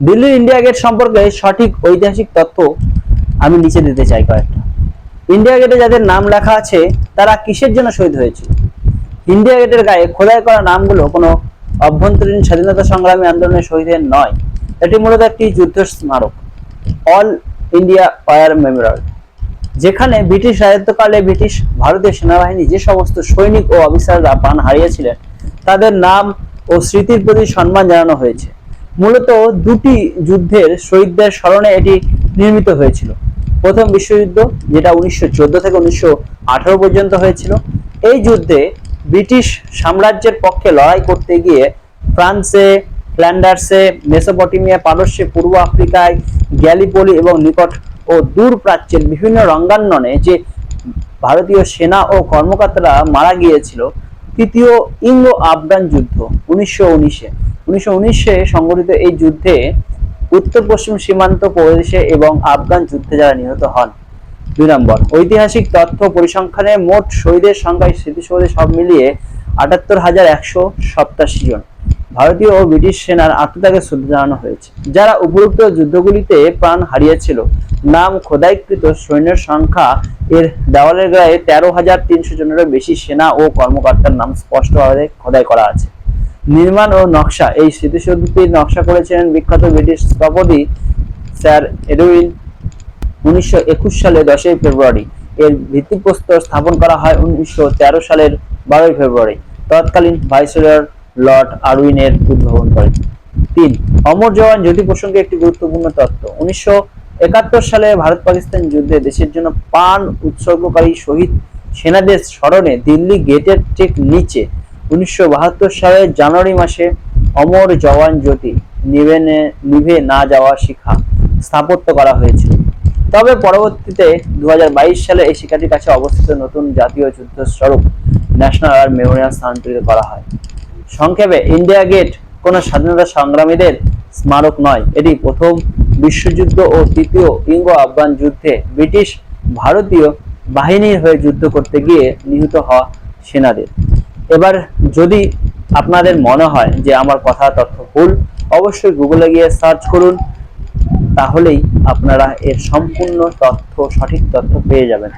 Delhi India gate সম্পর্কে সঠিক ঐতিহাসিক তথ্য আমি নিচে দিতে চাই কয়েকটা। ইন্ডিয়া গেটে যাদের নাম লেখা আছে তারা কিসের জন্য শহীদ হয়েছিল? ইন্ডিয়া গেটের গায়ে খোদাই করা নামগুলো কোনো অভ্যন্তরীণ স্বাধীনতা সংগ্রামী আন্দোলনের শহীদের নয়, এটি মূলত একটি যুদ্ধ স্মারক, অল ইন্ডিয়া ওয়ার মেমোরিয়াল, যেখানে ব্রিটিশ রাজত্বকালে ব্রিটিশ ভারতীয় সেনাবাহিনী যে সমস্ত সৈনিক ও অফিসাররা প্রাণ হারিয়েছিলেন তাদের নাম ও স্মৃতির প্রতি সম্মান জানানো হয়েছে। মূলত দুটি যুদ্ধের শহীদদের স্মরণে এটি নির্মিত হয়েছিল। প্রথম বিশ্বযুদ্ধ, যেটা 1914 থেকে 1918 পর্যন্ত হয়েছিল। এই যুদ্ধে ব্রিটিশ সাম্রাজ্যের পক্ষে লড়াই করতে গিয়ে ফ্রান্সে, ফ্ল্যান্ডার্সে, মেসোপটেমিয়া, পারস্যে, পূর্ব আফ্রিকায়, গ্যালিপোলি এবং নিকট ও দূর প্রাচ্যের বিভিন্ন রঙ্গাঙ্গনে যে ভারতীয় সেনা ও কর্মকর্তারা মারা গিয়েছিল। তৃতীয় ইঙ্গো আফগান যুদ্ধ 1919 সংগঠিত এই যুদ্ধে উত্তর পশ্চিম সীমান্ত প্রদেশে এবং আফগান যুদ্ধে যারা নিহত হন। 2 নম্বর, ঐতিহাসিক তথ্য পরিসংখ্যানে মোট শহীদের সংখ্যা স্মৃতিসৌধে সব মিলিয়ে 78,187 জন। ভারতীয় ও ব্রিটিশ সেনার আত্মত্যাগে শ্রদ্ধা জানানো হয়েছে। যারা উপরোক্ত যুদ্ধগুলিতে প্রাণ হারিয়েছিল নাম খোদাইকৃত সৈন্যের সংখ্যা এর দেওয়ালের গায়ে 13,300 জনেরও বেশি সেনা ও কর্মকর্তার নাম স্পষ্টভাবে খোদাই করা আছে। নির্মাণ ও নকশা, এই স্মৃতিসৌধটির নকশা করেছিলেন বিখ্যাত ব্রিটিশ স্থপতি স্যার এডউইন। 1921 সালে 10 ফেব্রুয়ারি এর ভিত্তিপ্রস্তর স্থাপন করা হয়। 1913 সালের 12 ফেব্রুয়ারি তৎকালীন ভাইসরয় লর্ড আরউইন এর উদ্ভাবন করেন। 3, অমর জওয়ান জ্যোতি প্রসঙ্গে একটি গুরুত্বপূর্ণ তথ্য। 1971 সালে ভারত পাকিস্তান যুদ্ধে দেশের জন্য প্রাণ উৎসর্গকারী শহীদ সেনাদের স্মরণে দিল্লি গেটের ঠিক নিচে 1972 সালের জানুয়ারি মাসে অমর জওয়ান জ্যোতি নিভে না যাওয়া শিখা স্থাপত্য করা হয়েছিল। তবে পরবর্তীতে 2022 সালে এই শিখাটির কাছে অবস্থিত নতুন জাতীয় যুদ্ধ স্মারক ন্যাশনাল ওয়ার মেমোরিয়াল স্থানান্তরিত করা হয়। সংক্ষেপে, ইন্ডিয়া গেট কোনো স্বাধীনতা সংগ্রামীদের স্মারক নয়, এটি প্রথম বিশ্বযুদ্ধ ও তৃতীয় ইঙ্গো আফগান যুদ্ধে ব্রিটিশ ভারতীয় বাহিনীর হয়ে যুদ্ধ করতে গিয়ে নিহত হওয়া সেনাদের। এবার যদি আপনাদের মনে হয় যে আমার কথা তথ্য ভুল, অবশ্যই গুগলে গিয়ে সার্চ করুন, তাহলেই আপনারা এর সম্পূর্ণ তথ্য, সঠিক তথ্য পেয়ে যাবেন।